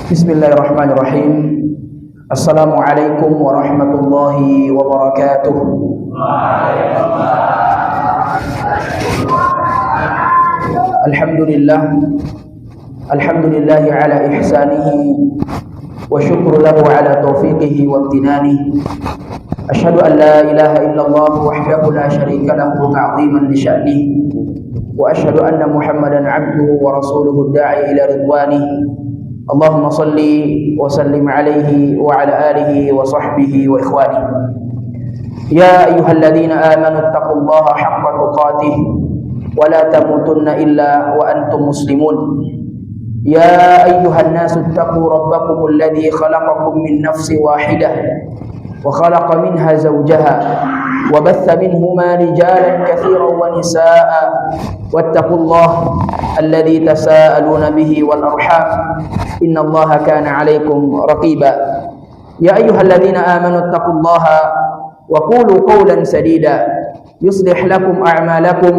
Bismillahirrahmanirrahim. Assalamualaikum warahmatullahi wabarakatuh. Alhamdulillah. Alhamdulillahi ala ihsanihi wa syukru lahu ala taufiqihi wa imtinanihi. Asyhadu an la ilaha illallah wahdahu la syarika lahu ta'ziman li sya'nihi wa asyhadu anna Muhammadan 'abduhu wa rasuluhu ad-da'i ila ridwanihi. Allahumma salli wa sallim alaihi wa ala alihi wa sahbihi wa ikhwani. Ya ayyuhalladzina amanu taqullaha haqqa tuqatih wa la tamutunna illa wa antum muslimun. Ya ayyuhan nasu taqu rabbakumul ladzi khalaqakum min nafsin wahidah wa khalaqa minha zawjaha wa batha minhuma rijalan katsiran wa nisaa'a wattaqullaha alladzi tasaaluna bihi wal arham innallaha kana 'alaikum raqiba. Ya ayyuhalladzina amanu taqullaha wa qulu qawlan sadida yuslih lakum a'malakum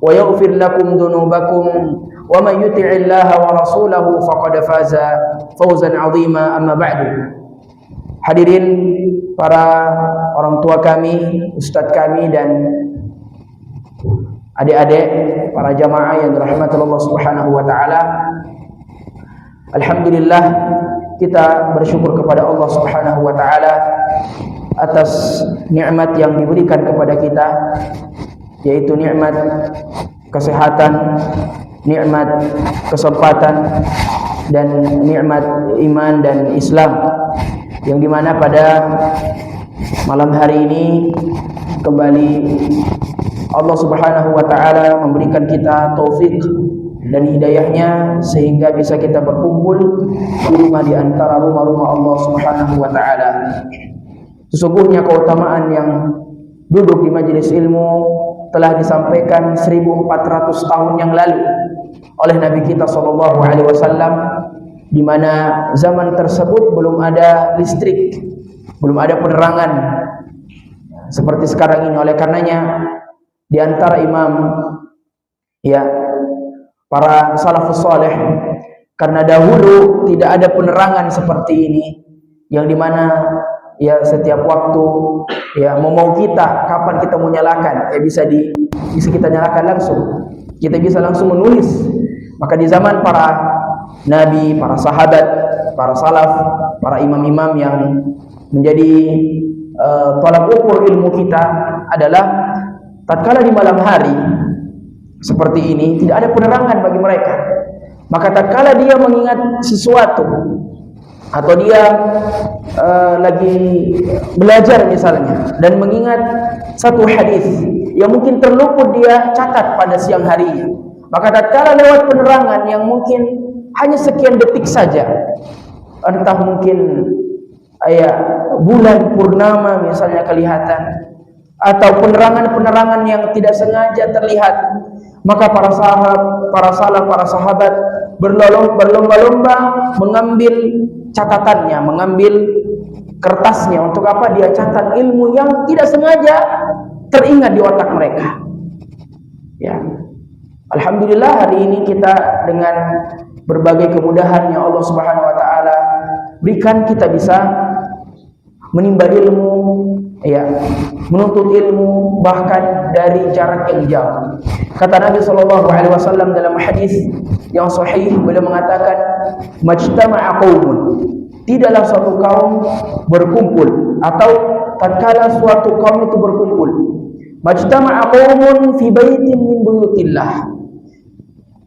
wa yaghfir lakum dhunubakum wa man yuti'illaha wa rasulahu faqad faza fawzan 'azima. Amma ba'du. Hadirin para orang tua kami, ustadz kami dan adik-adik para jamaah yang dirahmati Allah Subhanahu wa taala. Alhamdulillah, kita bersyukur kepada Allah Subhanahu wa taala atas nikmat yang diberikan kepada kita, yaitu nikmat kesehatan, nikmat kesempatan dan nikmat iman dan Islam, yang dimana pada malam hari ini kembali Allah Subhanahu wa taala memberikan kita taufik dan hidayahnya sehingga bisa kita berkumpul di rumah di antara rumah-rumah Allah Subhanahu wa taala. Sesungguhnya keutamaan yang duduk di majelis ilmu telah disampaikan 1400 tahun yang lalu oleh Nabi kita sallallahu alaihi wasallam, di mana zaman tersebut belum ada listrik, belum ada penerangan seperti sekarang ini. Oleh karenanya di antara imam para salafus saleh, karena dahulu tidak ada penerangan seperti ini, yang dimana setiap waktu mau kita kapan kita mau nyalakan bisa kita nyalakan langsung, kita bisa langsung menulis. Maka di zaman para nabi, para sahabat, para salaf, para imam-imam yang menjadi tolak ukur ilmu kita adalah tatkala di malam hari seperti ini tidak ada penerangan bagi mereka, maka tatkala dia mengingat sesuatu atau dia lagi belajar misalnya dan mengingat satu hadis yang mungkin terluput, dia catat pada siang harinya, maka tatkala lewat penerangan yang mungkin hanya sekian detik saja, entah mungkin bulan purnama misalnya kelihatan, atau penerangan-penerangan yang tidak sengaja terlihat, maka para sahabat berlomba-lomba mengambil catatannya, mengambil kertasnya. Untuk apa? Dia catat ilmu yang tidak sengaja teringat di otak mereka. Alhamdulillah, hari ini kita dengan berbagai kemudahan yang Allah Subhanahu wa taala berikan, kita bisa menimba ilmu, menuntut ilmu bahkan dari jarak yang jauh. Kata Nabi sallallahu alaihi wasallam dalam hadis yang sahih, beliau mengatakan, majtama'a qaumun, tidaklah suatu kaum berkumpul, atau tatkala suatu kaum itu berkumpul, majtama'a qaumun fi baitin min buyutillah,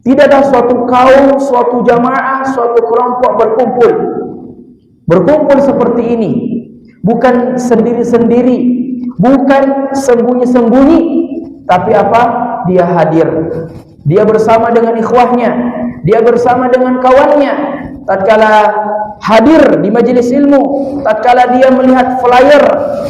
tidaklah suatu kaum, suatu jamaah, suatu kelompok berkumpul seperti ini, bukan sendiri-sendiri, bukan sembunyi-sembunyi, tapi apa? Dia hadir, dia bersama dengan ikhwahnya, dia bersama dengan kawannya. Tatkala hadir di majelis ilmu, tatkala dia melihat flyer,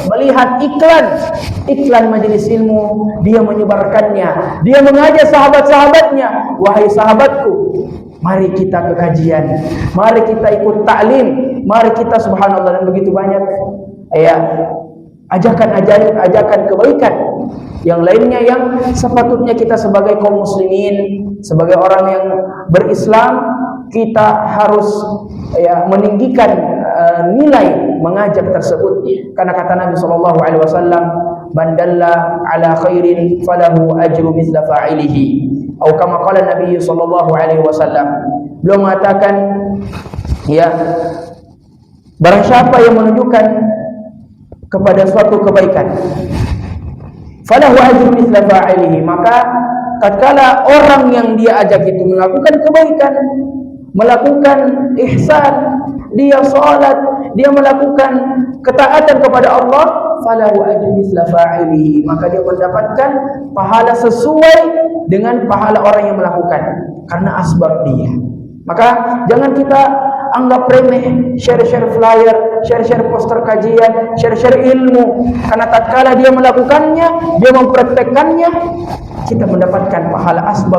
melihat iklan majelis ilmu, dia menyebarkannya, dia mengajak sahabat-sahabatnya, wahai sahabatku, mari kita ke kajian, mari kita ikut taklim, mari kita, subhanallah, dan begitu banyak ajakan kebaikan yang lainnya yang sepatutnya kita sebagai kaum muslimin, sebagai orang yang berislam, kita harus meninggikan nilai mengajak tersebut. Karena kata Nabi sallallahu alaihi wasallam, "Man dalla ala khairin falahu ajru mithla fa'ilihi." Atau kama qala Nabi sallallahu alaihi wasallam. Beliau mengatakan, barang siapa yang menunjukkan kepada suatu kebaikan, falahu ajru mithla fa'ilihi, maka tatkala orang yang dia ajak itu melakukan kebaikan, melakukan ihsan, dia salat, dia melakukan ketaatan kepada Allah, falahu ajru mithla fa'ilihi, maka dia mendapatkan pahala sesuai dengan pahala orang yang melakukan karena asbab dia. Maka jangan kita anggap remeh share-share flyer, share-share poster kajian, share-share ilmu, karena tatkala dia melakukannya, dia mempraktekkannya, kita mendapatkan pahala asbab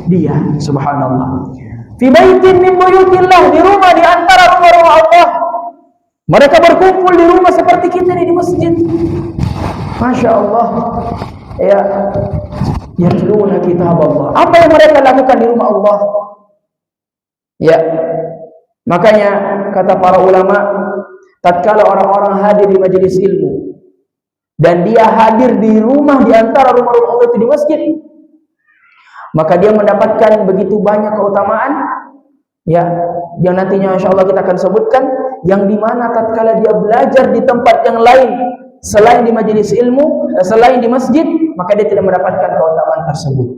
dia. Subhanallah. Fi baitin min buyutillah, di rumah di antara rumah-rumah Allah. Mereka berkumpul di rumah seperti kita ini di masjid. Masya Allah. Yatluna kitab Allah. Apa yang mereka lakukan di rumah Allah? Makanya kata para ulama, tatkala orang-orang hadir di majelis ilmu dan dia hadir di rumah di antara rumah-rumah Allah itu di masjid, maka dia mendapatkan begitu banyak keutamaan yang nantinya insyaallah kita akan sebutkan, yang dimana tatkala dia belajar di tempat yang lain selain di majelis ilmu, selain di masjid, maka dia tidak mendapatkan keutamaan tersebut.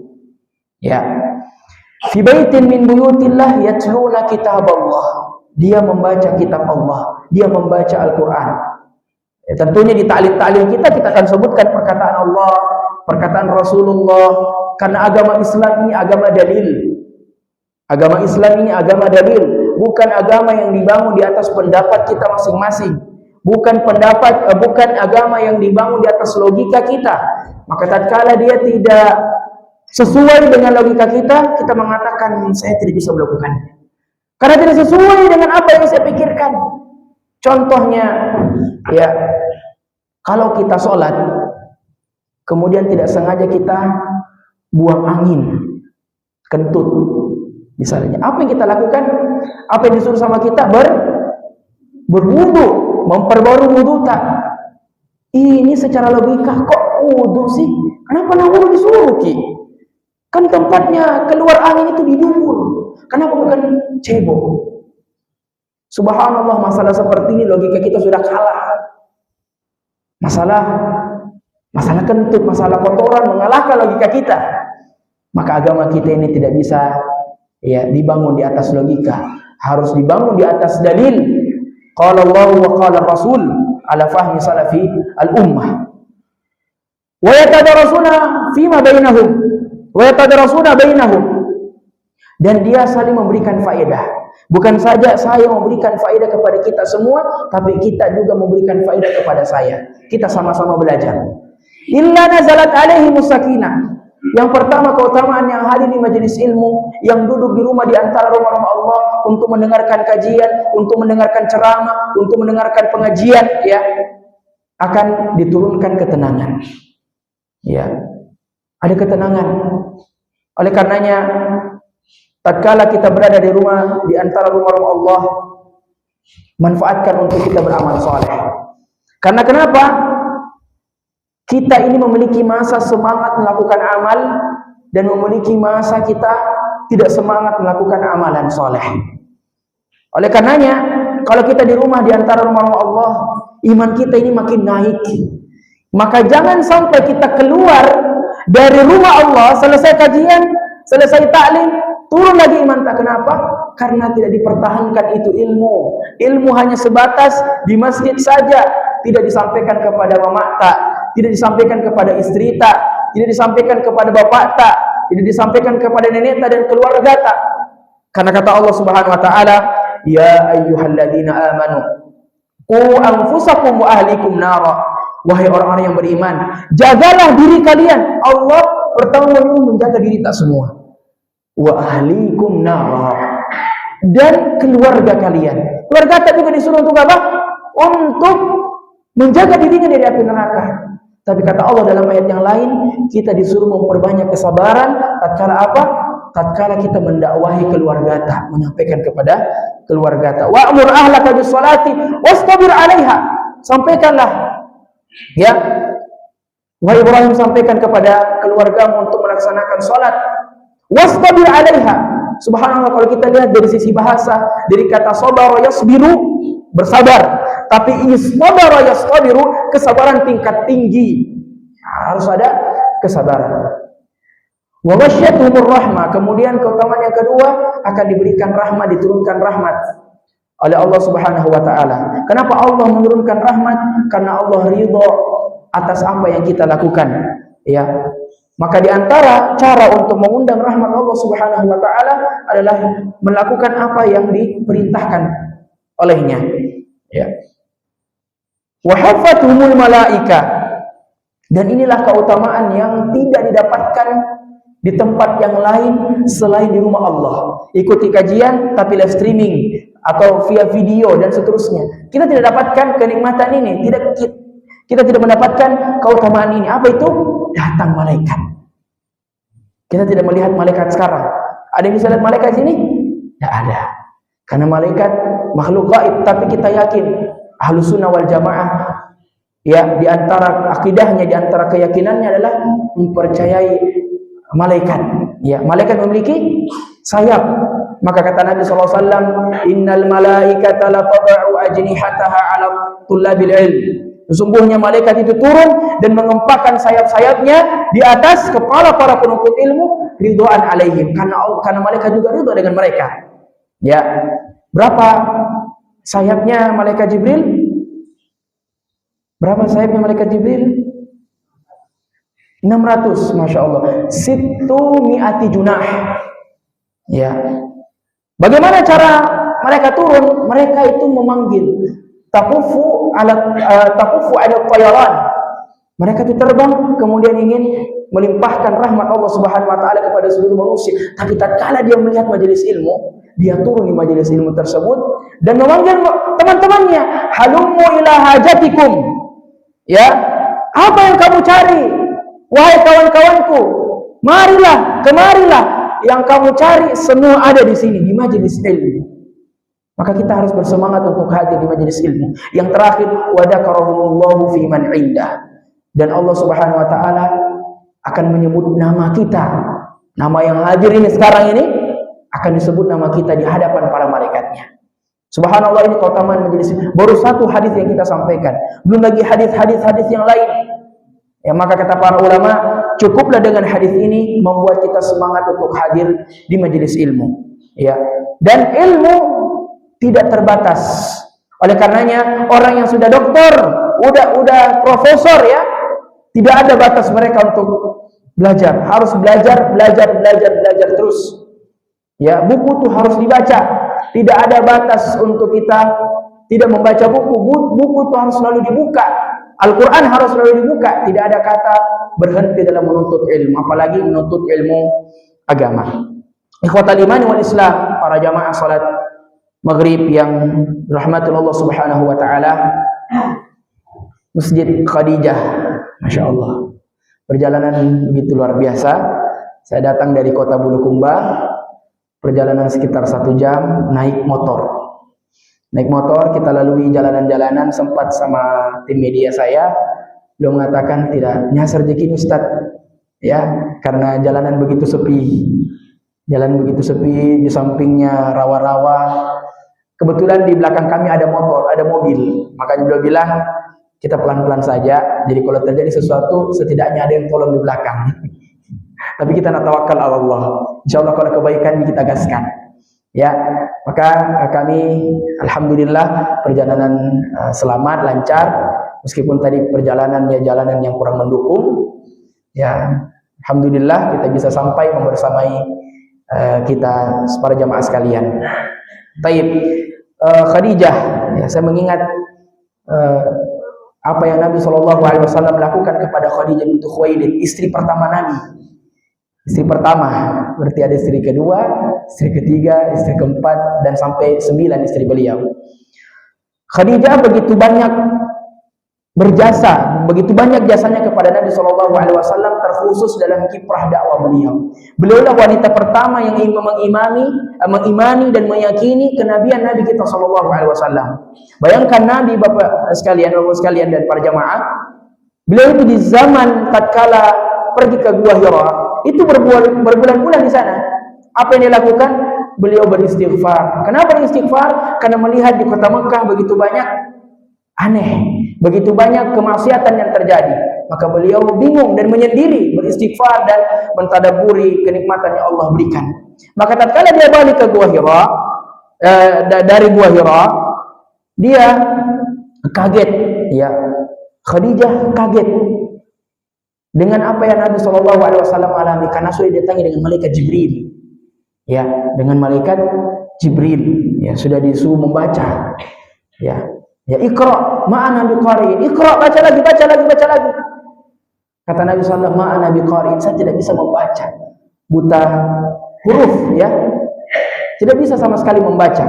Fi baitin min buyutillah yatluna kitab Allah, dia membaca kitab Allah, dia membaca Al-Quran. Tentunya di ta'lim kita akan sebutkan perkataan Allah, perkataan Rasulullah, karena agama Islam ini agama dalil. Agama Islam ini agama dalil, bukan agama yang dibangun di atas pendapat kita masing-masing, bukan agama yang dibangun di atas logika kita. Maka tatkala dia tidak sesuai dengan logika kita mengatakan saya tidak bisa melakukannya karena tidak sesuai dengan apa yang saya pikirkan. Contohnya, kalau kita sholat kemudian tidak sengaja kita buang angin, kentut misalnya, apa yang kita lakukan? Apa yang disuruh sama kita? Berwudu, memperbarui wudu. Tak, ini secara logika kok wudu sih? Kenapa wudu disuruh Ki? Kan tempatnya keluar angin itu di dubur. Kenapa bukan cebok? Subhanallah, masalah seperti ini logika kita sudah kalah. Masalah kentut, masalah kotoran mengalahkan logika kita. Maka agama kita ini tidak bisa dibangun di atas logika, harus dibangun di atas dalil. Qala Allah wa qala Rasul ala fahmi salafi al-ummah. Wa yatadarasuna fima bainahum. Dan dia saling memberikan faedah. Bukan saja saya memberikan faedah kepada kita semua, tapi kita juga memberikan faedah kepada saya. Kita sama-sama belajar. Illa nazalat alaihi musakinah. Yang pertama, keutamaan yang hadir di majelis ilmu, yang duduk di rumah di antara rumah-rumah Allah untuk mendengarkan kajian, untuk mendengarkan ceramah, untuk mendengarkan pengajian, akan diturunkan ketenangan. Ada ketenangan. Oleh karenanya, tatkala kita berada di rumah di antara rumah-rumah Allah, manfaatkan untuk kita beramal saleh. Karena kenapa? Kita ini memiliki masa semangat melakukan amal dan memiliki masa kita tidak semangat melakukan amalan saleh. Oleh karenanya, kalau kita di rumah di antara rumah-rumah Allah, iman kita ini makin naik. Maka jangan sampai kita keluar dari rumah Allah, selesai kajian, selesai ta'lim, turun lagi iman. Tak, kenapa? Karena tidak dipertahankan itu ilmu. Ilmu hanya sebatas di masjid saja, tidak disampaikan kepada mama tak, tidak disampaikan kepada istri tak, tidak disampaikan kepada bapak tak, tidak disampaikan kepada nenek tak dan keluarga tak. Karena kata Allah Subhanahu wa taala, ya ayyuhalladzina amanu qu anfusakum wa ahlikum nara. Wahai orang-orang yang beriman, jagalah diri kalian. Allah pertama menyuruh menjaga diri tak semua. Wa ahlikum nara, dan keluarga kalian. Keluarga tak juga disuruh untuk apa? Untuk menjaga dirinya dari api neraka. Tapi kata Allah dalam ayat yang lain, kita disuruh memperbanyak kesabaran tatkala apa? tatkala kita mendakwahi keluarga, menyampaikan kepada keluarga. Wa'mur ahlaka bis-shalati wastabir 'alaiha. Sampaikanlah, ya, wahai Ibrahim, sampaikan kepada keluargamu untuk melaksanakan salat. Wastabir 'alaiha. Subhanallah, kalau kita lihat dari sisi bahasa, dari kata sabara yasbiru, bersabar. Tapi ini sabara yastabiru, kesabaran tingkat tinggi. Harus ada kesabaran. Wa ghasyiyatuhumur rahmah, kemudian keutamaan yang kedua, akan diberikan rahmat, diturunkan rahmat oleh Allah Subhanahu wa taala. Kenapa Allah menurunkan rahmat? Karena Allah ridha atas apa yang kita lakukan, ya. Maka di antara cara untuk mengundang rahmat Allah Subhanahu wa taala adalah melakukan apa yang diperintahkan olehnya, ya. Wa hafathumul malaika, dan inilah keutamaan yang tidak didapatkan di tempat yang lain selain di rumah Allah. Ikuti kajian tapi live streaming atau via video dan seterusnya. Kita tidak dapatkan kenikmatan ini, kita tidak mendapatkan keutamaan ini. Apa itu? Datang malaikat. Kita tidak melihat malaikat sekarang. Ada yang bisa lihat malaikat sini? Tidak ada. Karena malaikat makhluk gaib, tapi kita yakin Ahlus Sunnah wal Jamaah, ya, di antara akidahnya, di antara keyakinannya adalah mempercayai malaikat. Ya, malaikat memiliki sayap. Maka kata Nabi SAW, innal malaikata la tada'u ajnihataha ala tullabil ilm. Sesungguhnya malaikat itu turun dan mengempakkan sayap-sayapnya di atas kepala para penuntut ilmu, ridwan alaihim, karena malaikat juga ridha dengan mereka. Ya, berapa sayapnya malaikat Jibril? Berapa sayapnya malaikat Jibril? 600, Masya Allah. Situ mi'ati junah. Ya. Bagaimana cara mereka turun? Mereka itu memanggil. Taqufu ala tayaran. Mereka itu terbang, kemudian ingin melimpahkan rahmat Allah Subhanahu wa taala kepada seluruh manusia. Tapi tatkala dia melihat majelis ilmu, dia turun di majelis ilmu tersebut dan memanggil teman-temannya, halummu ila hajatikum. Ya, apa yang kamu cari? Wahai kawan-kawanku, marilah, kemarilah, yang kamu cari semua ada di sini, di majelis ilmu. Maka kita harus bersemangat untuk hadir di majelis ilmu. Yang terakhir, wa dzakarahumullahu fi man 'indah. Dan Allah Subhanahu wa taala akan menyebut nama kita. Nama yang hadir ini sekarang ini akan disebut nama kita di hadapan para malaikatnya. Subhanallah, ini keutamaan majelis. Baru satu hadis yang kita sampaikan, belum lagi hadis-hadis yang lain. Ya, maka kata para ulama, cukuplah dengan hadis ini membuat kita semangat untuk hadir di majelis ilmu. Ya, dan ilmu tidak terbatas. Oleh karenanya orang yang sudah doktor, udah profesor, ya, tidak ada batas mereka untuk belajar. Harus belajar terus. Ya, buku itu harus dibaca. Tidak ada batas untuk kita tidak membaca buku. Buku itu harus selalu dibuka. Al-Quran harus selalu dibuka. Tidak ada kata berhenti dalam menuntut ilmu, apalagi menuntut ilmu agama. Ikhwatal iman wal Islam, para jamaah salat maghrib yang rahmatullah Subhanahu wa ta'ala, Masjid Khadijah, Masya Allah, perjalanan begitu luar biasa. Saya datang dari kota Bulukumba, perjalanan sekitar 1 jam, naik motor, kita lalui jalanan-jalanan. Sempat sama tim media saya, beliau mengatakan tidak nyasar rezeki Ustaz, ya, karena jalanan begitu sepi, di sampingnya rawa-rawa. Kebetulan di belakang kami ada mobil, makanya beliau bilang kita pelan-pelan saja. Jadi kalau terjadi sesuatu, setidaknya ada yang tolong di belakang. Tapi kita nak tawakal Allah. Insyaallah kalau kebaikan kita gaskan. Ya, maka kami alhamdulillah perjalanan selamat, lancar, meskipun tadi perjalanannya jalanan yang kurang mendukung. Ya, alhamdulillah kita bisa sampai membersamai kita para jamaah sekalian. Taib, Khadijah, ya, saya mengingat apa yang Nabi SAW lakukan kepada Khadijah binti Khuwailid, istri pertama Nabi. Istri pertama, berarti ada istri kedua, istri ketiga, istri keempat, dan sampai 9 istri beliau. Khadijah begitu banyak berjasa begitu banyak jasanya kepada Nabi Shallallahu Alaihi Wasallam, terkhusus dalam kiprah dakwah beliau. Beliaulah wanita pertama yang mengimani dan meyakini kenabian Nabi kita Shallallahu Alaihi Wasallam. Bayangkan Nabi, bapak sekalian dan para jamaah, beliau itu di zaman tatkala pergi ke Gua Hira, itu berbulan-bulan di sana. Apa yang dilakukan? Beliau beristighfar. Kenapa beristighfar? Karena melihat di kota Mekah begitu banyak aneh, begitu banyak kemaksiatan yang terjadi. Maka beliau bingung dan menyendiri, beristighfar dan mentadaburi kenikmatan yang Allah berikan. Maka tatkala dia balik ke Gua Hira, dari Gua Hira, dia kaget, ya. Khadijah kaget dengan apa yang Nabi Shallallahu Alaihi Wasallam alami, karena sudah didatangi dengan malaikat Jibril, ya, dengan malaikat Jibril, ya, sudah disuruh membaca, ya, Iqra ma'ana biqari'in, Iqra, baca lagi. Kata Nabi SAW, ma'ana biqari'in, saya tidak bisa membaca, buta huruf, ya, tidak bisa sama sekali membaca.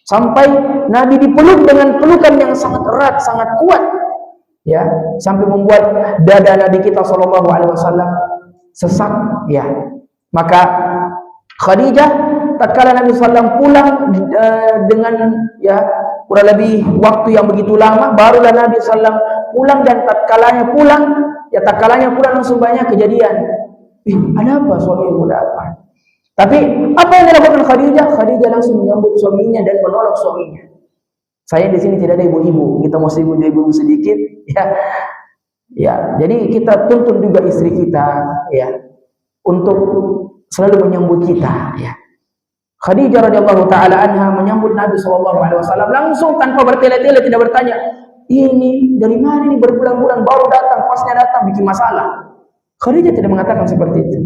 Sampai Nabi dipeluk dengan pelukan yang sangat erat, sangat kuat, ya, sampai membuat dada Nabi kita Shallallahu Alaihi Wasallam sesak, ya. Maka Khadijah tatkala Nabi SAW pulang dengan, ya, kurang lebih waktu yang begitu lama, barulah Nabi SAW pulang, dan tatkalanya pulang langsung banyak kejadian. Ada apa suami muda apa? Tapi apa yang dilakukan Khadijah? Khadijah langsung menyambut suaminya dan menolak suaminya. Saya di sini tidak ada ibu-ibu, kita mesti ibu-ibu sedikit, ya. Ya, jadi kita tuntun juga istri kita, ya, untuk selalu menyambut kita, ya. Khadijah radhiyallahu taala anha menyambut Nabi sallallahu alaihi wasallam langsung tanpa bertele-tele, tidak bertanya, "Ini dari mana ini, berbulan-bulan baru datang, pasnya datang bikin masalah." Khadijah tidak mengatakan seperti itu.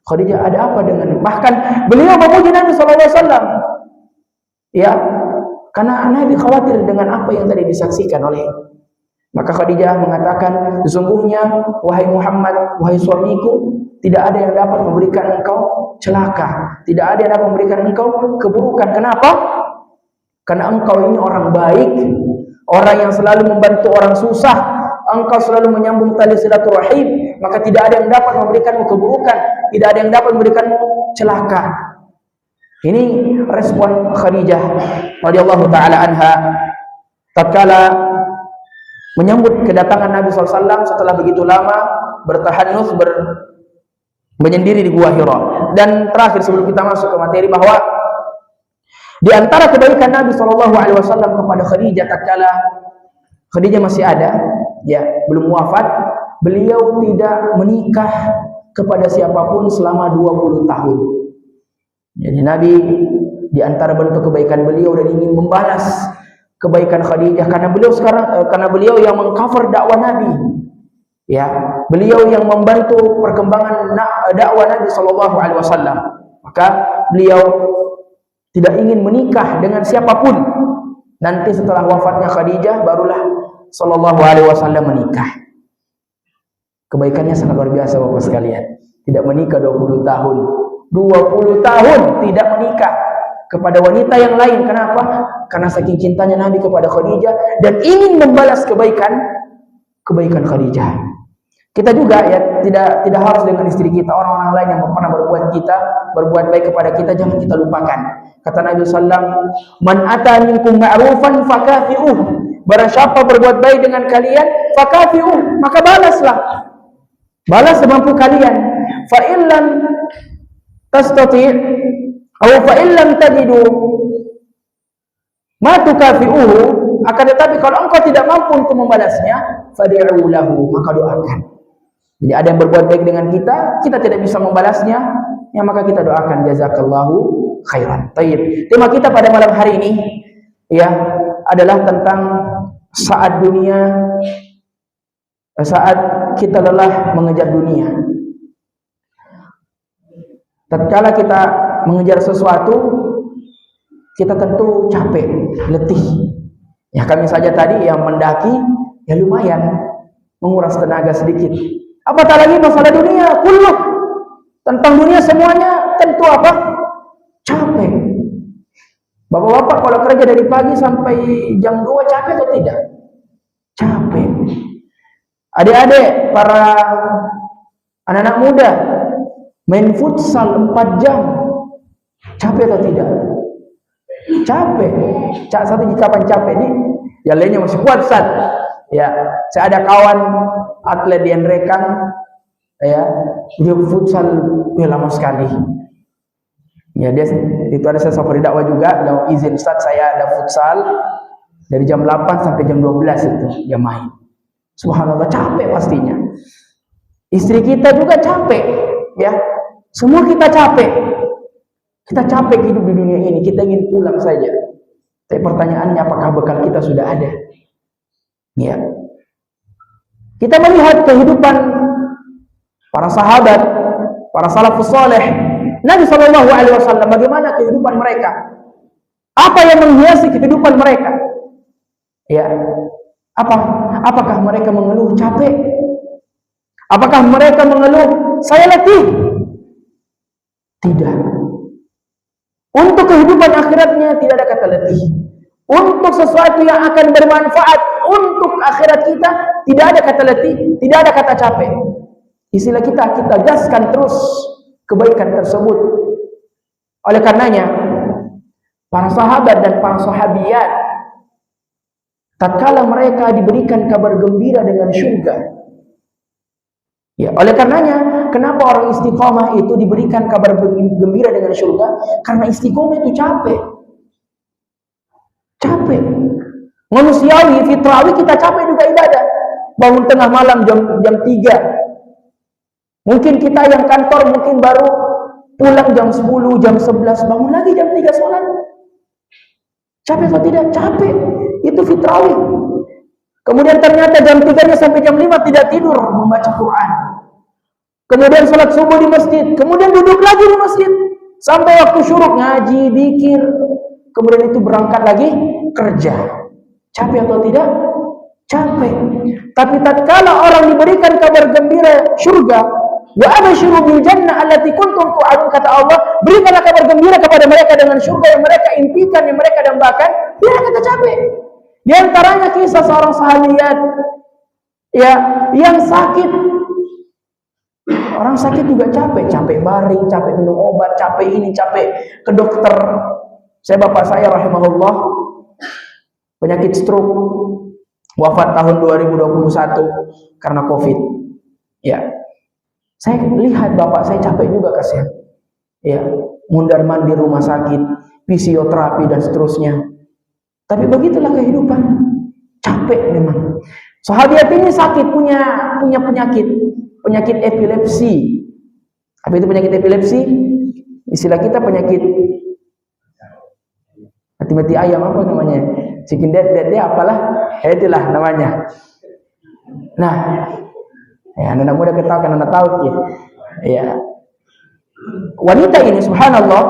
Khadijah, ada apa dengan, bahkan beliau memuji Nabi sallallahu alaihi wasallam, ya, karena Nabi khawatir dengan apa yang tadi disaksikan oleh. Maka Khadijah mengatakan, sesungguhnya wahai Muhammad, wahai suamiku, tidak ada yang dapat memberikan engkau celaka, tidak ada yang dapat memberikan engkau keburukan. Kenapa? Karena engkau ini orang baik, orang yang selalu membantu orang susah, engkau selalu menyambung tali silaturahim, maka tidak ada yang dapat memberikanmu keburukan, tidak ada yang dapat memberikanmu celaka. Ini respon Khadijah radhiyallahu taala anha tatkala menyambut kedatangan Nabi SAW setelah begitu lama bertahanus, menyendiri di Gua Hira. Dan terakhir sebelum kita masuk ke materi, bahwa di antara kebaikan Nabi SAW kepada Khadijah tatkala Khadijah masih ada, ya, belum wafat, beliau tidak menikah kepada siapapun selama 20 tahun. Jadi Nabi di antara bentuk kebaikan beliau dan ingin membalas kebaikan Khadijah, karena beliau yang mengcover dakwah Nabi, ya, beliau yang membantu perkembangan dakwah Nabi Shallallahu Alaihi Wasallam. Maka beliau tidak ingin menikah dengan siapapun. Nanti setelah wafatnya Khadijah barulah Shallallahu Alaihi Wasallam menikah. Kebaikannya sangat luar biasa, bapak sekalian. Tidak menikah 20 tahun. 20 tahun tidak menikah kepada wanita yang lain. Kenapa? Karena saking cintanya Nabi kepada Khadijah dan ingin membalas kebaikan Khadijah. Kita juga, ya, tidak harus dengan istri kita, orang-orang lain yang pernah berbuat baik kepada kita, jangan kita lupakan. Kata Nabi sallallahu, "Man ata minkum ma'rufan fakafi'uh." Barang siapa berbuat baik dengan kalian, fakafi'uh, maka balaslah. Balas semampu kalian. Fa illam tastati' aw fa illam tajidu ma tukafi'uhu, akan tetapi kalau engkau tidak mampu untuk membalasnya, fad'u lahu, maka doakan. Jadi ada yang berbuat baik dengan kita tidak bisa membalasnya, ya, maka kita doakan, jazakallahu khairan. Tayyib. Tema kita pada malam hari ini, ya, adalah tentang saat kita lelah mengejar dunia. Tatkala kita mengejar sesuatu, kita tentu capek, letih. Ya, kami saja tadi yang mendaki, ya lumayan menguras tenaga sedikit. Apatah lagi masalah dunia, kullu. Tentang dunia semuanya tentu apa? Capek. Bapak-bapak kalau kerja dari pagi sampai jam 2 capek atau tidak? Capek. Adik-adik, para anak-anak muda, main futsal 4 jam, capek atau tidak? Capek. Satu kapan capek nih? Yang lainnya masih kuat Ustaz. Ya, saya ada kawan atlet di Nrekang, ya, dia futsal lama sekali. Ya, dia itu ada saya safari dakwah juga, kalau izin Ustaz saya ada futsal dari jam 8 sampai jam 12 itu dia main. Subhanallah, capek pastinya. Istri kita juga capek, ya. Semua kita capek. Kita capek hidup di dunia ini, kita ingin pulang saja. Tapi pertanyaannya, apakah bekal kita sudah ada? Ya. Kita melihat kehidupan para sahabat, para salafus saleh, Nabi Shallallahu Alaihi Wasallam, bagaimana kehidupan mereka? Apa yang menghiasi kehidupan mereka? Ya, apakah mereka mengeluh capek? Apakah mereka mengeluh saya letih? Tidak. Untuk kehidupan akhiratnya tidak ada kata letih. Untuk sesuatu yang akan bermanfaat untuk akhirat kita tidak ada kata letih, tidak ada kata capek. Istilah kita gaskan terus kebaikan tersebut. Oleh karenanya, para sahabat dan para sahabiyat, tatkala mereka diberikan kabar gembira dengan surga. Ya, oleh karenanya, kenapa orang istiqomah itu diberikan kabar gembira dengan surga? Karena istiqomah itu capek. Capek. Manusiawi, fitrawi kita capek juga ibadah. Bangun tengah malam jam 3. Mungkin kita yang kantor mungkin baru pulang jam 10, jam 11, bangun lagi jam 3 sholat. Capek atau tidak? Capek. Itu fitrawi. Kemudian ternyata jam 3-nya sampai jam 5 tidak tidur membaca Quran. Kemudian sholat subuh di masjid. Kemudian duduk lagi di masjid sampai waktu syuruk, ngaji, dzikir. Kemudian itu berangkat lagi kerja. Capek atau tidak? Capek. Tapi tatkala orang diberikan kabar gembira surga, wa abshiru bil jannah allati kuntum tu'adun, kata Allah, berikanlah kabar gembira kepada mereka dengan surga yang mereka impikan, yang mereka dambakan. Dia kata capek. Di antaranya kisah seorang sahabiat, ya, yang sakit. Orang sakit juga capek baring, capek minum obat, capek ini, capek ke dokter. Bapak saya rahimahullah penyakit stroke, wafat tahun 2021 karena COVID. Ya. Saya lihat bapak saya capek juga, kasihan. Ya, mundar-mandir rumah sakit, fisioterapi dan seterusnya. Tapi begitulah kehidupan. Capek memang. Sahabat ini sakit, punya penyakit epilepsi. Apa itu penyakit epilepsi? Istilah kita penyakit mati-mati ayam, apa namanya? Chicken dead, apalah. Itulah namanya. Nah, ya, anak muda ketawa kan anak tahu ya. Ya. Wanita ini subhanallah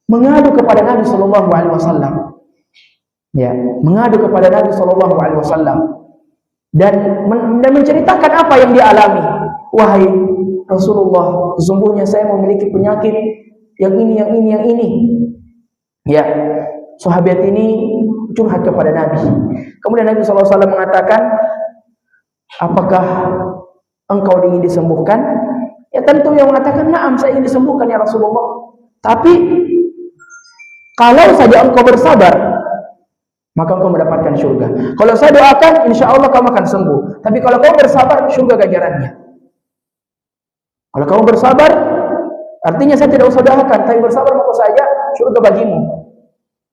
mengadu kepada Nabi sallallahu alaihi wasallam. Ya, mengadu kepada Nabi sallallahu alaihi wasallam dan menceritakan apa yang dia alami. Wahai Rasulullah, sesungguhnya saya memiliki penyakit yang ini. Ya, sahabat ini curhat kepada Nabi. Kemudian Nabi sallallahu alaihi wasallam mengatakan, apakah engkau ingin disembuhkan? Ya, tentu yang mengatakan, na'am, saya ingin disembuhkan ya Rasulullah. Tapi kalau saja engkau bersabar, maka engkau mendapatkan surga. Kalau saya doakan, insya Allah kamu akan sembuh. Tapi kalau kamu bersabar, surga ganjarannya. Kalau kamu bersabar, artinya saya tidak usah doakan, tapi bersabar maka saja surga bagimu.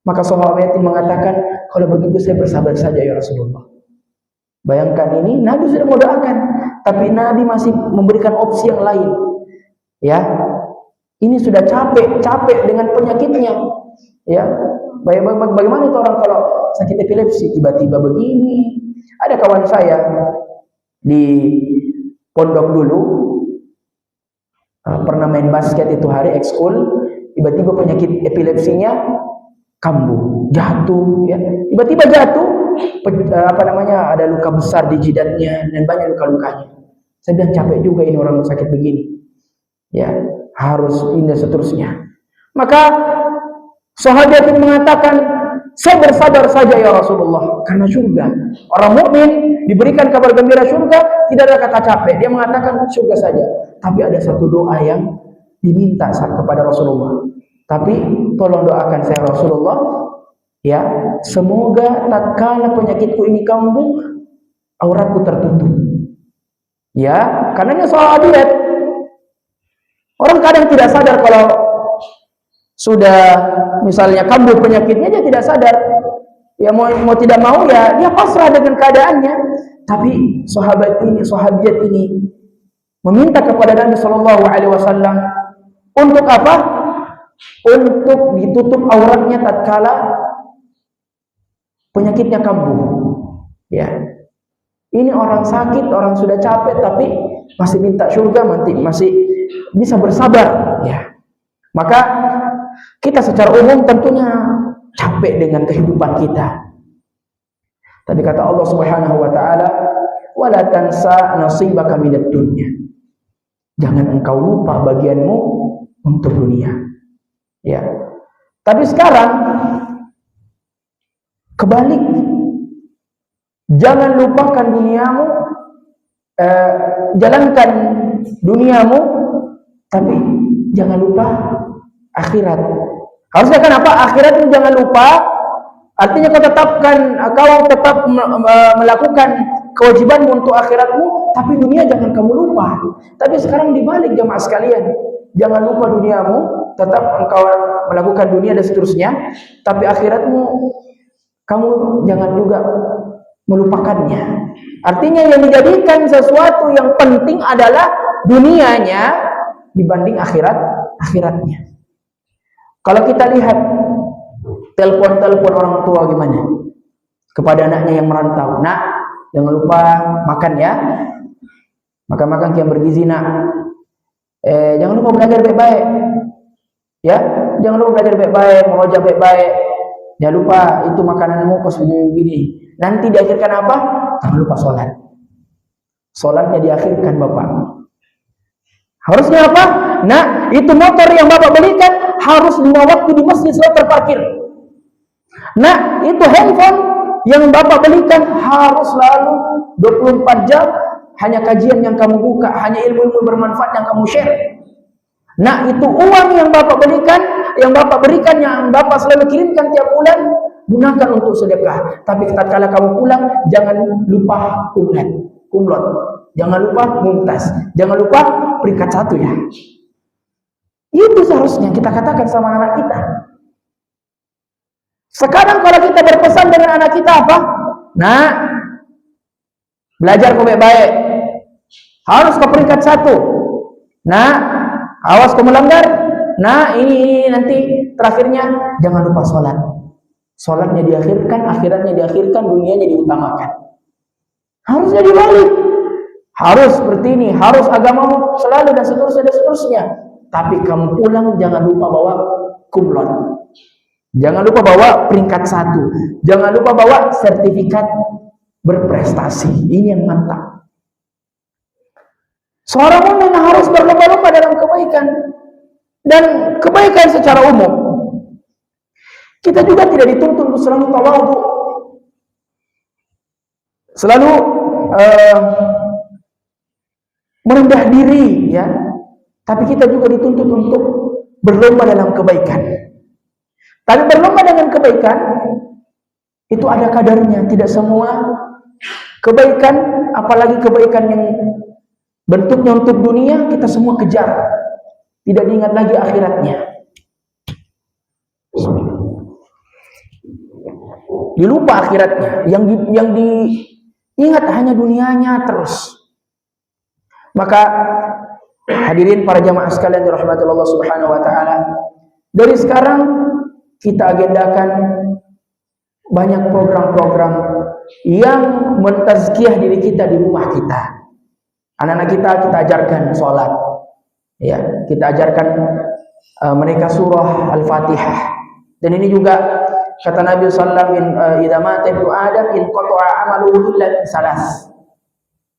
Maka sahabat ini mengatakan, kalau begitu saya bersabar saja ya Rasulullah. Bayangkan ini, Nabi sudah mau doakan, tapi Nabi masih memberikan opsi yang lain. Ya, ini sudah capek dengan penyakitnya. Ya, bagaimana itu orang kalau sakit epilepsi tiba-tiba begini? Ada kawan saya di pondok dulu pernah main basket itu hari ekskul, tiba-tiba penyakit epilepsinya kambuh, jatuh, ya. Tiba-tiba jatuh, ada luka besar di jidatnya dan banyak luka-lukanya. Saya bilang capek juga ini orang sakit begini. Ya, harus ini seterusnya. Maka sahabat ini mengatakan, saya bersabar saja ya Rasulullah karena surga. Orang mukmin diberikan kabar gembira surga, tidak ada kata capek. Dia mengatakan surga saja. Tapi ada satu doa yang diminta saat kepada Rasulullah. Tapi tolong doakan saya Rasulullah, ya, semoga tatkala penyakitku ini kambuh, auratku tertutup. Ya, karena ini soal adiat. Orang kadang tidak sadar kalau sudah misalnya kambuh penyakitnya, dia tidak sadar. Ya mau tidak mau ya dia pasrah dengan keadaannya. Tapi sahabiat ini meminta kepada Nabi Shallallahu Alaihi Wasallam untuk apa? Untuk ditutup auratnya tatkala penyakitnya kambuh. Ya, ini orang sakit, orang sudah capek, tapi masih minta surga, masih bisa bersabar. Ya, maka kita secara umum tentunya capek dengan kehidupan kita. Tadi kata Allah Subhanahu wa taala, "Wala tansa nasibaka minad dunya." Jangan engkau lupa bagianmu untuk dunia. Ya. Tapi sekarang kebalik. Jangan lupakan duniamu, jalankan duniamu, tapi jangan lupa akhirat. Harusnya kan apa? Akhirat itu jangan lupa. Artinya kau tetap melakukan kewajibanmu untuk akhiratmu, tapi dunia jangan kamu lupa. Tapi sekarang dibalik jamaah sekalian. Jangan lupa duniamu, tetap engkau melakukan dunia dan seterusnya, tapi akhiratmu kamu jangan juga melupakannya. Artinya yang dijadikan sesuatu yang penting adalah dunianya dibanding akhiratnya. Kalau kita lihat telepon orang tua gimana kepada anaknya yang merantau, nak jangan lupa makan ya, makan yang bergizi nak, jangan lupa belajar baik-baik ya, jangan lupa belajar baik-baik, merojak baik-baik, jangan lupa itu makananmu pas begini, nanti diakhirkan apa? Jangan lupa sholatnya diakhirkan bapak. Harusnya apa? Nah, itu motor yang bapak belikan harus 5 waktu di masjid selalu terparkir. Nah, itu handphone yang bapak belikan harus selalu 24 jam hanya kajian yang kamu buka, hanya ilmu-ilmu bermanfaat yang kamu share. Nah, itu uang yang bapak berikan, yang bapak selalu kirimkan tiap bulan, gunakan untuk sedekah. Tapi tatkala kamu pulang, jangan lupa kumlot. Jangan lupa mumtaz. Jangan lupa peringkat 1 ya. Itu seharusnya kita katakan sama anak kita. Sekarang kalau kita berpesan dengan anak kita apa? Nah, belajar kau baik-baik. Harus ke peringkat 1. Nah, awas kau melanggar. Nah, ini nanti terakhirnya jangan lupa sholat. Sholatnya diakhirkan, akhiratnya diakhirkan, dunianya diutamakan. Harusnya dibalik. Harus seperti ini, harus agamamu selalu dan seterusnya. Tapi kamu pulang jangan lupa bawa kumlot. Jangan lupa bawa peringkat 1. Jangan lupa bawa sertifikat berprestasi. Ini yang mantap. Seorang mukmin harus berlomba-lomba dalam kebaikan dan kebaikan secara umum. Kita juga tidak dituntut untuk selalu tawadhu, selalu merendah diri, ya. Tapi kita juga dituntut untuk berlomba dalam kebaikan. Tapi berlomba dengan kebaikan itu ada kadarnya. Tidak semua kebaikan, apalagi kebaikan yang bentuknya untuk dunia, kita semua kejar. Tidak diingat lagi akhiratnya. Dilupa akhiratnya. Yang diingat hanya dunianya terus. Maka hadirin para jamaah sekalian dirahmati Allah Subhanahu wa taala, dari sekarang kita agendakan banyak program-program yang mentazkiyah diri kita di rumah kita. Anak-anak kita ajarkan sholat, ya, kita ajarkan mereka surah Al-Fatihah. Dan ini juga kata Nabi sallallahu alaihi wasallam, idza mata ibnu adam inqata'a amaluhu illa min salas.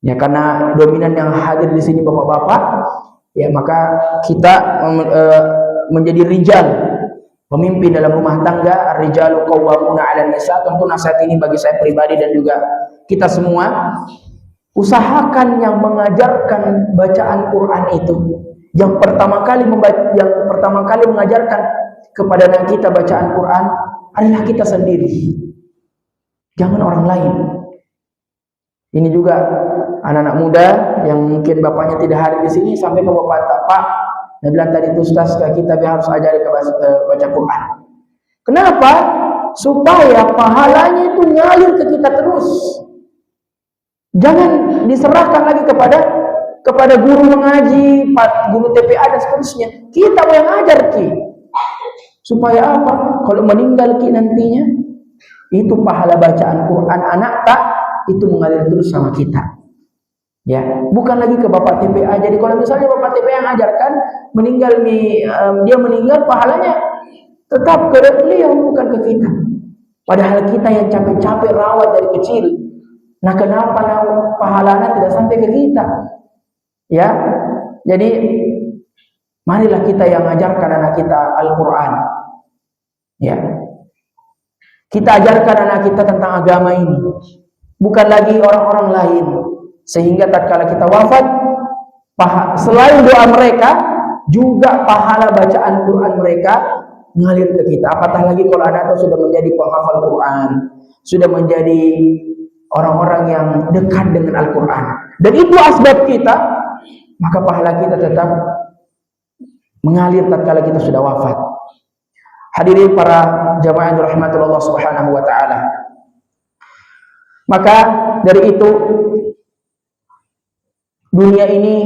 Ya, karena dominan yang hadir di sini bapak-bapak, ya, maka kita menjadi rijal, pemimpin dalam rumah tangga, ar-rijalu qawwamuna 'alan nisa. Tentu nasihat ini bagi saya pribadi dan juga kita semua. Usahakan yang mengajarkan bacaan Quran itu, yang pertama kali mengajarkan kepada anak kita bacaan Quran adalah kita sendiri. Jangan orang lain. Ini juga anak-anak muda yang mungkin bapaknya tidak hadir di sini, sampai ke bapak, Pak, dia bilang tadi itu Ustaz, kita harus ajari ke baca Quran. Kenapa? Supaya pahalanya itu ngalir ke kita terus. Jangan diserahkan lagi kepada guru mengaji, guru TPA dan seterusnya. Kita yang ngajar ki. Supaya apa? Kalau meninggal ki nantinya, itu pahala bacaan Quran anak tak itu mengalir terus sama kita. Ya, bukan lagi ke bapak TPA. Jadi kalau misalnya bapak TPA yang ajarkan dia meninggal, pahalanya tetap ke beliau, bukan ke kita. Padahal kita yang capek-capek rawat dari kecil. Nah, kenapa pahalanya tidak sampai ke kita? Ya, jadi marilah kita yang ajarkan anak kita Al-Quran. Ya, kita ajarkan anak kita tentang agama ini, bukan lagi orang-orang lain. Sehingga tatkala kita wafat, selain doa mereka, juga pahala bacaan Quran mereka mengalir ke kita. Apatah lagi kalau anak itu sudah menjadi penghafal Quran, sudah menjadi orang-orang yang dekat dengan Al-Quran, dan itu asbab kita, maka pahala kita tetap mengalir tatkala kita sudah wafat. Hadirin para jamaah yang dirahmati Allah Subhanahu wa taala. Maka dari itu dunia ini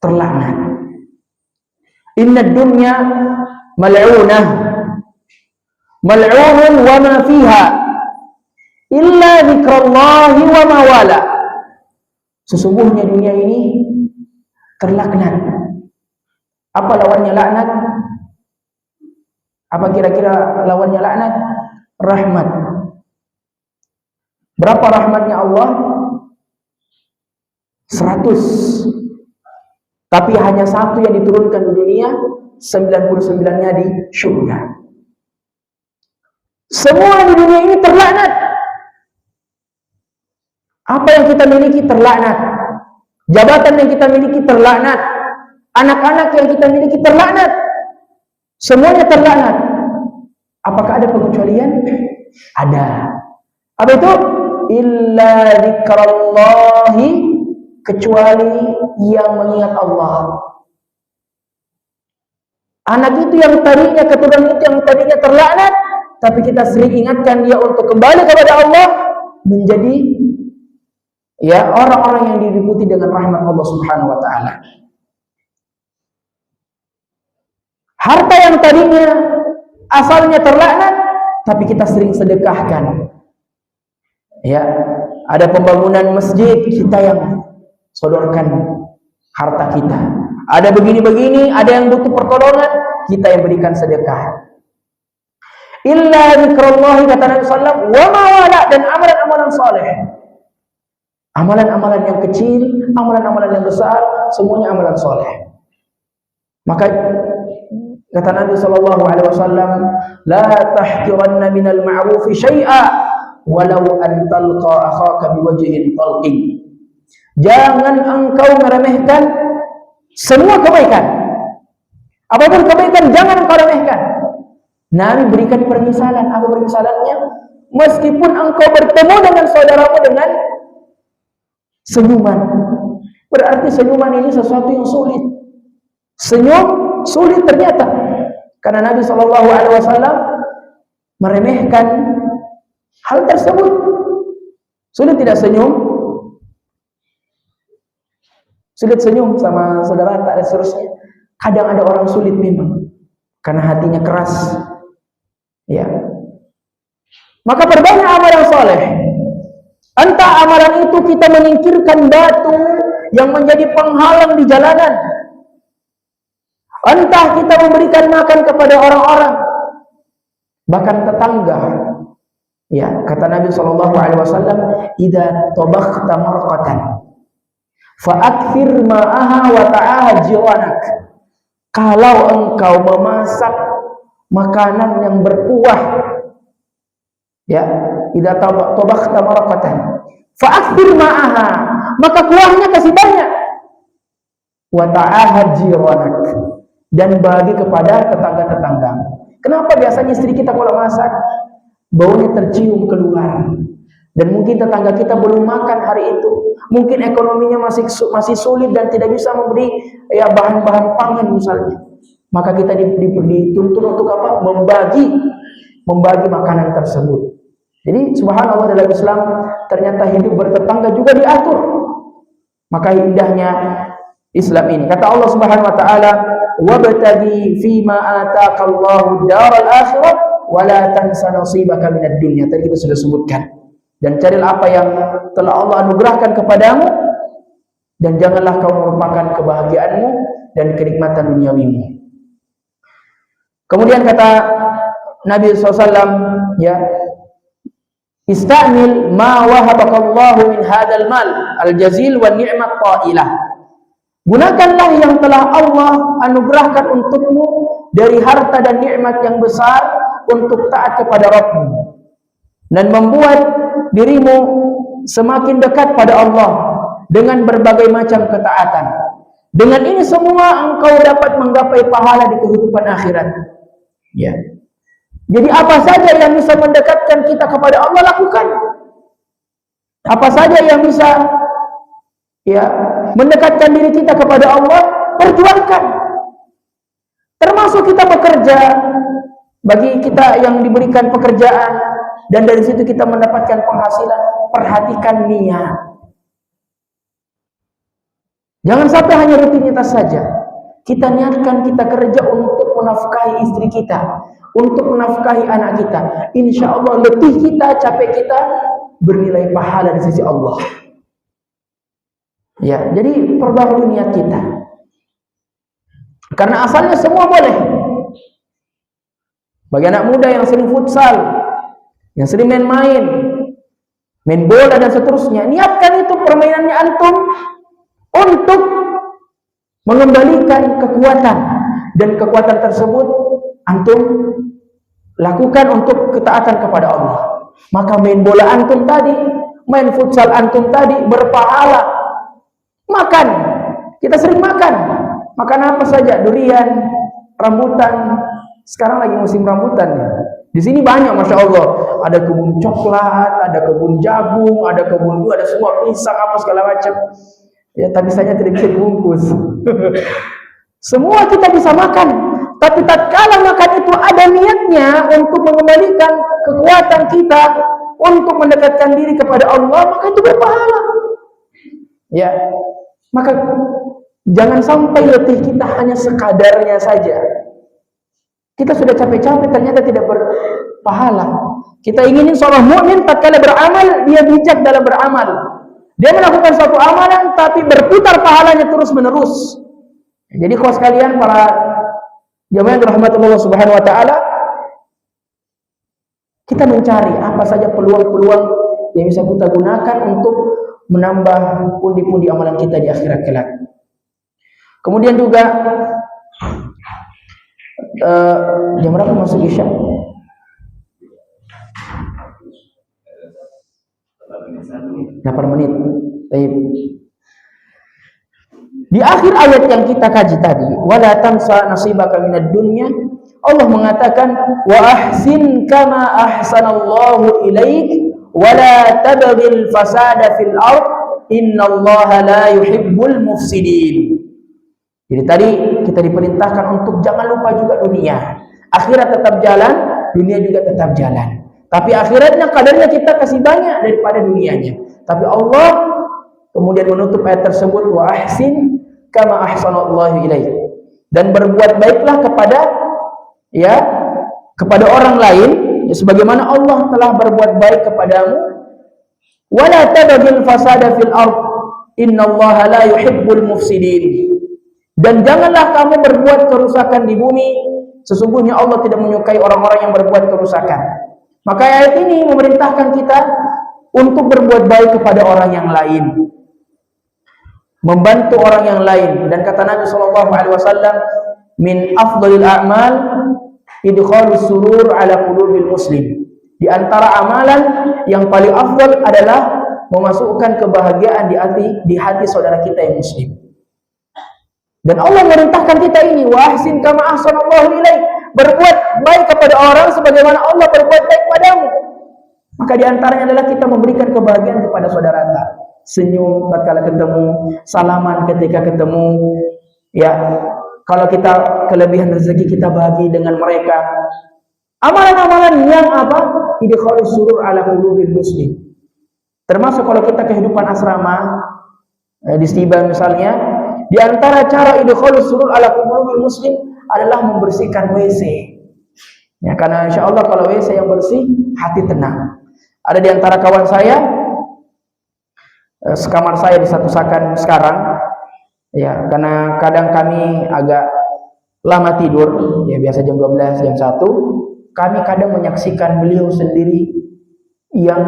terlaknat. Inna dunya mal'unah, mal'unun wa ma fiha illa dzikrallahi wa ma wala. Sesungguhnya dunia ini terlaknat. Apa lawannya laknat? Apa kira-kira lawannya laknat? Rahmat. Berapa rahmatnya Allah? 100. Tapi hanya satu yang diturunkan di dunia, 99-nya di surga. Semua di dunia ini terlaknat. Apa yang kita miliki terlaknat. Jabatan yang kita miliki terlaknat. Anak-anak yang kita miliki terlaknat. Semuanya terlaknat. Apakah ada pengecualian? Ada. Apa itu? Illa dzikrallahi, kecuali yang mengingat Allah. Anak itu yang tadinya, keturunan itu yang tadinya terlaknat, tapi kita sering ingatkan dia untuk kembali kepada Allah, menjadi ya orang-orang yang diliputi dengan rahmat Allah Subhanahu wa taala. Harta yang tadinya asalnya terlaknat, tapi kita sering sedekahkan. Ya, ada pembangunan masjid, kita yang sodorkan harta kita. Ada begini-begini, ada yang butuh pertolongan, kita yang berikan sedekah. Illa dzikrallahi, kata Nabi sallallahu alaihi wasallam, wa ma wala, dan amalan-amalan saleh. Amalan-amalan yang kecil, amalan-amalan yang besar, semuanya amalan saleh. Maka kata Nabi sallallahu alaihi wasallam, la tahqiranna minal ma'rufi syai'a walau an talqa akhaka biwajhin talqin. Jangan engkau meremehkan semua kebaikan. Apapun kebaikan jangan engkau remehkan. Nabi berikan permisalan. Apa permisalannya? Meskipun engkau bertemu dengan saudaramu dengan senyuman. Berarti senyuman ini sesuatu yang sulit. Senyum sulit ternyata. Karena Nabi SAW meremehkan hal tersebut. Sulit tidak senyum? Sulit senyum sama saudara tak dan seterusnya. Kadang ada orang sulit memang, karena hatinya keras. Ya. Maka perbanyak amalan soleh. Entah amalan itu kita menyingkirkan batu yang menjadi penghalang di jalanan. Entah kita memberikan makan kepada orang-orang, bahkan tetangga. Ya, kata Nabi SAW, "Idza tabakhta marqatan fa'akthir ma'aha wa ta'ahad jiwanak." Kalau engkau memasak makanan yang berkuah. Ya, idza tabakhta maraqatan fa'akthir ma'aha, maka kuahnya kasih banyak. Wa ta'ahad jiranak, dan bagi kepada tetangga-tetangga. Kenapa biasanya istri kita kalau masak baunya tercium keluar, dan mungkin tetangga kita belum makan hari itu, mungkin ekonominya masih sulit dan tidak bisa memberi ya bahan-bahan pangan misalnya, maka kita dituntut untuk apa? Membagi makanan tersebut. Jadi subhanallah, dalam Islam ternyata hidup bertetangga juga diatur. Maka indahnya Islam ini. Kata Allah Subhanahu wa taala, "Wabtaghi fima ataqallahu daral akhirah wa la tansa nasibaka minad dunya." Tadi kita sudah sebutkan. Dan carilah apa yang telah Allah anugerahkan kepadamu, dan janganlah kau melupakan kebahagiaanmu dan kenikmatan duniawimu. Kemudian kata Nabi SAW, ya, istamil ma wahabakallahu min hadal mal al-jazil wa ni'mat ta'ilah. Gunakanlah yang telah Allah anugerahkan untukmu dari harta dan nikmat yang besar untuk taat kepada Rabbmu, dan membuat dirimu semakin dekat pada Allah dengan berbagai macam ketaatan. Dengan ini semua engkau dapat menggapai pahala di kehidupan akhirat. Ya. Jadi apa saja yang bisa mendekatkan kita kepada Allah, lakukan. Apa saja yang bisa ya mendekatkan diri kita kepada Allah, perjuangkan. Termasuk kita bekerja, bagi kita yang diberikan pekerjaan dan dari situ kita mendapatkan penghasilan, perhatikan niat. Jangan sampai hanya rutinitas saja. Kita niatkan kita kerja untuk menafkahi istri kita, untuk menafkahi anak kita. Insya Allah letih kita, capek kita bernilai pahala di sisi Allah. Ya, jadi perbaharui niat kita. Karena asalnya semua boleh. Bagi anak muda yang sering futsal, yang sering main bola dan seterusnya, niatkan itu permainannya antum untuk mengembalikan kekuatan, dan kekuatan tersebut antum lakukan untuk ketaatan kepada Allah. Maka main bola antum tadi, main futsal antum tadi berpahala. Makan, kita sering makan apa saja, durian, rambutan. Sekarang lagi musim rambutan ya. Di sini banyak, masya Allah. Ada kebun coklat, ada kebun jagung, ada kebun buah, ada semua, pisang apa segala macam. Ya, tapi saya tidak bisa dibungkus. Semua kita bisa makan, tapi tatkala makan itu ada niatnya untuk mengembalikan kekuatan kita untuk mendekatkan diri kepada Allah, maka itu berpahala. Ya, maka jangan sampai letih kita hanya sekadarnya saja. Kita sudah capek-capek ternyata tidak berpahala. Kita inginin seorang mukmin tatkala beramal dia bijak dalam beramal. Dia melakukan suatu amalan tapi berputar pahalanya terus menerus. Jadi kawan sekalian, para jamaah yang dirahmati Allah Subhanahu wa taala, kita mencari apa saja peluang-peluang yang bisa kita gunakan untuk menambah pundi-pundi amalan kita di akhirat kelak. Kemudian juga jam berapa masuk Isya? 8 menit. Baik. Di akhir ayat yang kita kaji tadi, wala tansa nasibaka minad dunya, Allah mengatakan wa ahsin kama ahsanallahu ilaik wala tabghil fasada fil ard innallaha la yuhibbul mufsidin. Jadi tadi kita diperintahkan untuk jangan lupa juga dunia. Akhirat tetap jalan, dunia juga tetap jalan. Tapi akhiratnya kadarnya kita kasih banyak daripada dunianya. Tapi Allah kemudian menutup ayat tersebut wa ahsin kama ahsanallahu ilaik, dan berbuat baiklah kepada orang lain ya, sebagaimana Allah telah berbuat baik kepadamu. Wala tabghil fasada fil ard innallaha la yuhibbul mufsidin, dan janganlah kamu berbuat kerusakan di bumi, sesungguhnya Allah tidak menyukai orang-orang yang berbuat kerusakan. Maka ayat ini memerintahkan kita untuk berbuat baik kepada orang yang lain, membantu orang yang lain. Dan kata Nabi SAW, min afdhalil a'mal idkhalus surur ala qulubil muslim. Di antara amalan yang paling afdal adalah memasukkan kebahagiaan di hati saudara kita yang muslim. Dan Allah merintahkan kita ini, wa ahsin kama ahsanallahu ilaik, berbuat baik kepada orang sebagaimana Allah berbuat baik padamu. Maka di antaranya adalah kita memberikan kebahagiaan kepada saudara kita. Senyum tatkala ketemu, salaman ketika ketemu, ya. Kalau kita kelebihan rezeki kita bagi dengan mereka. Amalan-amalan yang apa? Idkhalus surur ala qulubil muslim. Termasuk kalau kita kehidupan asrama di Stiba misalnya, di antara cara idkhalus surur ala qulubil muslim adalah membersihkan WC. Ya, karena insya Allah kalau WC yang bersih, hati tenang. Ada di antara kawan saya, sekamar saya disatu-sakan sekarang, ya, karena kadang kami agak lama tidur, ya biasa jam 12, jam 1, kami kadang menyaksikan beliau sendiri yang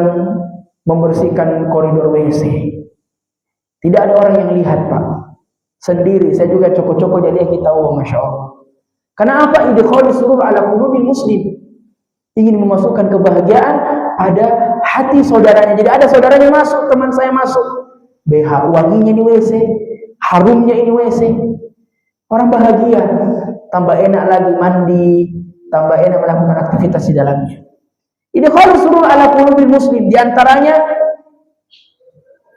membersihkan koridor WC. Tidak ada orang yang lihat, Pak. Sendiri, saya juga coko-coko jadi kita, oh Masya Allah. Karena apa? Idkhalus surur ala qulubil muslim. Ingin memasukkan kebahagiaan pada hati saudaranya. Jadi ada saudaranya masuk, teman saya masuk, BH wanginya di WC, harumnya ini WC. Orang bahagia, tambah enak lagi mandi, tambah enak melakukan aktivitas di dalamnya. Idkhalus surur ala qulubil muslim. Di antaranya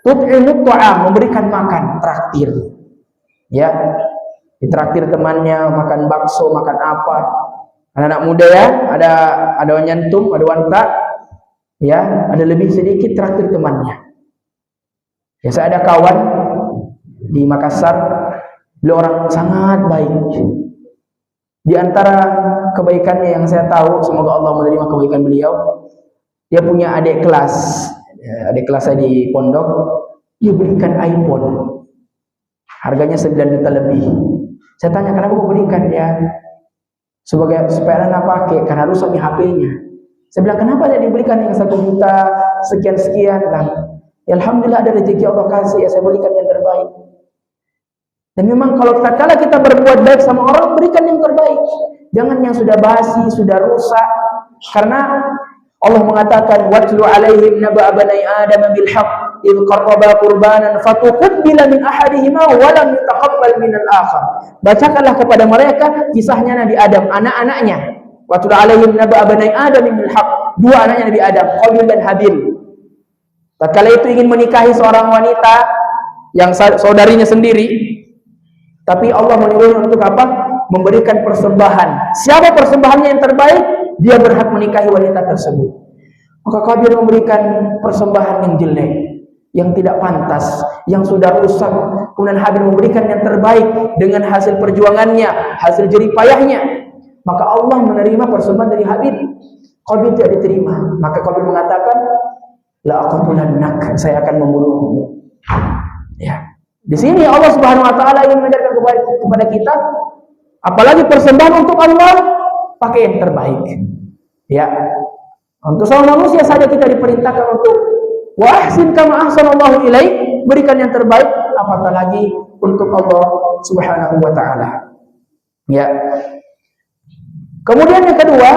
tut'imut ta'am, memberikan makan, traktir. Ya, ditraktir temannya makan bakso, makan apa. Anak-anak muda ya, ada nyentum, ada wanita, ya, ada lebih sedikit traktir temannya. Ya, saya ada kawan di Makassar, beliau orang sangat baik. Di antara kebaikannya yang saya tahu, semoga Allah menerima kebaikan beliau, dia punya adik kelas saya di pondok, dia berikan iPhone. Harganya 9 juta lebih. Saya tanya, kenapa kau berikan dia? Supaya anak pakai, karena rusak nih HP-nya. Saya bilang, kenapa dia diberikan yang 1 juta sekian-sekian? Ya, alhamdulillah ada rezeki Allah kasih, ya saya berikan yang terbaik. Dan memang kalau kita berbuat baik sama orang, berikan yang terbaik. Jangan yang sudah basi, sudah rusak. Karena Allah mengatakan, watlu alaihim naba'a bani Adam bil haqq idh qarraba qurbanan fatuqabbala min ahadihima wa lam yutaqabbal min al-akhar. Bacakanlah kepada mereka kisahnya Nabi Adam, anak-anaknya. Watlu alaihim naba'a bani Adam bil haqq. 2 anaknya Nabi Adam, Qabil dan Habil. Tatkala itu ingin menikahi seorang wanita yang saudarinya sendiri, tapi Allah menyuruh untuk apa? Memberikan persembahan. Siapa persembahannya yang terbaik? Dia berhak menikahi wanita tersebut. Maka Qabil memberikan persembahan yang jelek, yang tidak pantas, yang sudah rusak. Kemudian Habil memberikan yang terbaik dengan hasil perjuangannya, hasil jerih payahnya. Maka Allah menerima persembahan dari Habil. Qabil tidak diterima. Maka Qabil mengatakan, la aqtulannak, saya akan membunuhmu. Ya. Di sini Allah Subhanahu wa taala ingin mengajarkan kepada kita, apalagi persembahan untuk Allah, pakai yang terbaik. Ya. Untuk sama manusia saja kita diperintahkan untuk wa ahsin kama ahsanallahu ilaik, berikan yang terbaik, apatah lagi untuk Allah Subhanahu wa taala. Ya. Kemudian yang kedua,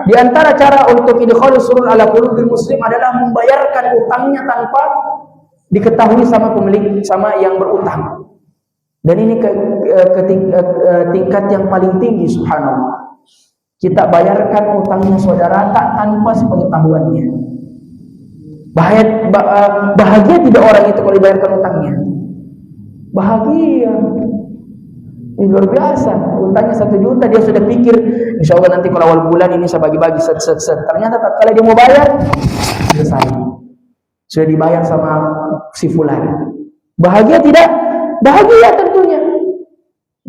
di antara cara untuk idkhalus surur ala qulubil muslim adalah membayarkan utangnya tanpa diketahui sama pemilik, sama yang berutang. Dan ini tingkat yang paling tinggi, subhanallah. Kita bayarkan utangnya saudara tak tanpa sepengetahuannya. Bahagia tidak orang itu kalau dibayarkan utangnya? Bahagia. Ini luar biasa. Utangnya 1 juta, dia sudah pikir, insya Allah nanti kalau awal bulan ini saya bagi-bagi set. Ternyata tatkala dia mau bayar, selesai. Sudah dibayar sama si fulan. Bahagia tidak? Bahagia tentunya.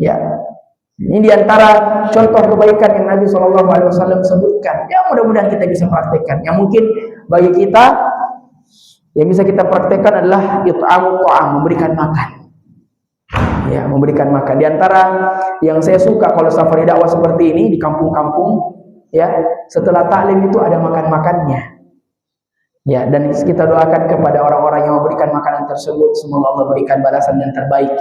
Ya. Ini diantara contoh kebaikan yang Nabi SAW sebutkan. Ya, mudah-mudahan kita bisa praktekkan. Yang mungkin bagi kita yang bisa kita praktekkan adalah it'amut ta'am, memberikan makan. Ya, memberikan makan. Di antara yang saya suka kalau safari dakwah seperti ini di kampung-kampung, ya, setelah taklim itu ada makan-makannya. Ya, dan kita doakan kepada orang-orang yang memberikan makanan tersebut, semoga Allah berikan balasan yang terbaik.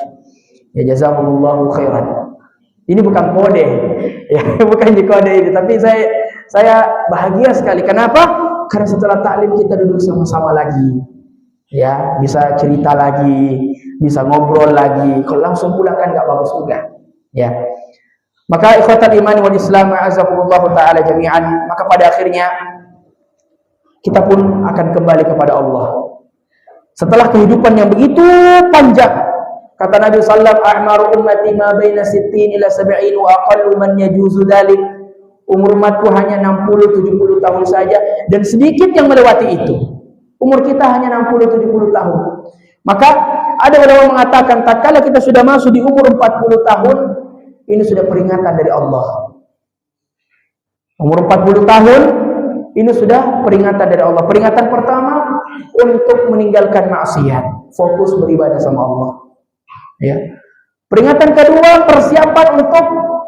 Ya, jazakumullahu khairan. Ini bukan kode, ya, bukan di kode ini. Tapi saya bahagia sekali. Kenapa? Karena setelah taklim kita duduk sama-sama lagi, ya, bisa cerita lagi, bisa ngobrol lagi. Kalau langsung pulang kan nggak bagus juga, ya. Maka ikhwatal iman wal Islam, a'azakumullah taala jami'an. Maka pada akhirnya kita pun akan kembali kepada Allah. Setelah kehidupan yang begitu panjang, kata Nabi sallallahu alaihi wasallam, a'maru ummati ma baina 60 ila 70 wa aqallu man yajuzu dzalik. Umur umatku hanya 60-70 tahun saja, dan sedikit yang melewati itu. Umur kita hanya 60-70 tahun. Maka ada ulama mengatakan, tatkala kita sudah masuk di umur 40 tahun, ini sudah peringatan dari Allah. Umur 40 tahun, ini sudah peringatan dari Allah. Peringatan pertama, untuk meninggalkan maksiat, fokus beribadah sama Allah. Ya. Peringatan kedua, persiapan untuk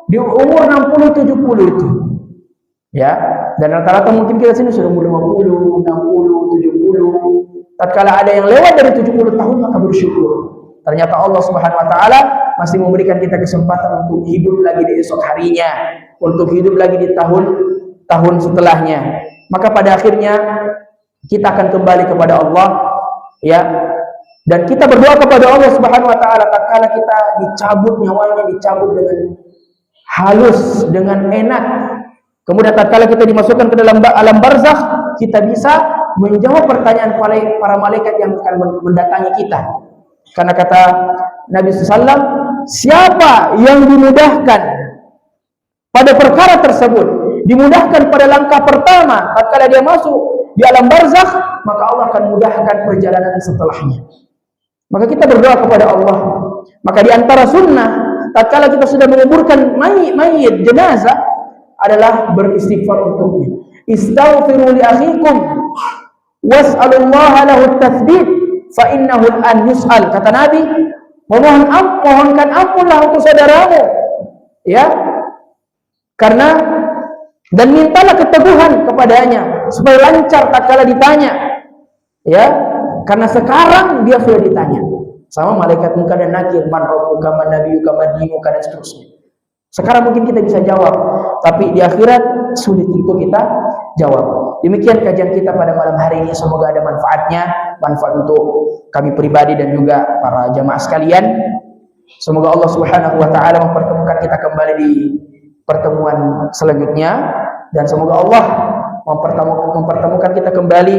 di umur 60-70 itu. Ya, dan rata-rata mungkin kita sini sudah umur 50, 60, 70. Tatkala ada yang lewat dari 70 tahun, maka bersyukur. Ternyata Allah Subhanahu wa taala masih memberikan kita kesempatan untuk hidup lagi di esok harinya, untuk hidup lagi di tahun setelahnya. Maka pada akhirnya kita akan kembali kepada Allah, ya. Dan kita berdoa kepada Allah Subhanahu wa taala tatkala kita dicabut nyawanya, dicabut dengan halus, dengan enak. Kemudian tatkala kita dimasukkan ke dalam alam barzakh, kita bisa menjawab pertanyaan para malaikat yang akan mendatangi kita. Karena kata Nabi SAW, siapa yang dimudahkan pada perkara tersebut, dimudahkan pada langkah pertama tatkala dia masuk di alam barzakh, maka Allah akan mudahkan perjalanan setelahnya. Maka kita berdoa kepada Allah. Maka di antara sunnah tatkala kita sudah menguburkan mayit jenazah adalah beristighfar untuknya. Istaghfiru li akhikum was'alullaha lahu at-tathbit fa innahu an yus'al. Kata Nabi, mohonkan ampunlah untuk saudaramu, ya. Karena dan mintalah keteguhan kepadanya supaya lancar tatkala ditanya, ya. Karena sekarang dia sudah ditanya sama malaikat munkar dan nakir, man rabbuka, man nabiyyuka, man dinuka, dan seterusnya. Sekarang mungkin kita bisa jawab, tapi di akhirat sulit untuk kita jawab. Demikian kajian kita pada malam hari ini. Semoga ada manfaatnya, manfaat untuk kami pribadi dan juga para jamaah sekalian. Semoga Allah Subhanahu wa taala mempertemukan kita kembali di pertemuan selanjutnya, dan semoga Allah mempertemukan kita kembali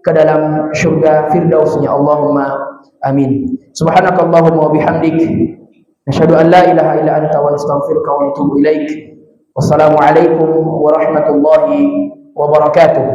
ke dalam surga firdausnya. Allahumma amin. Subhanakallahumma wa bihamdik, nashhadu an la ilaha illa anta wa nastaghfiruka wa natubu ilaik. Wassalamu alaikum warahmatullahi wabarakatuh.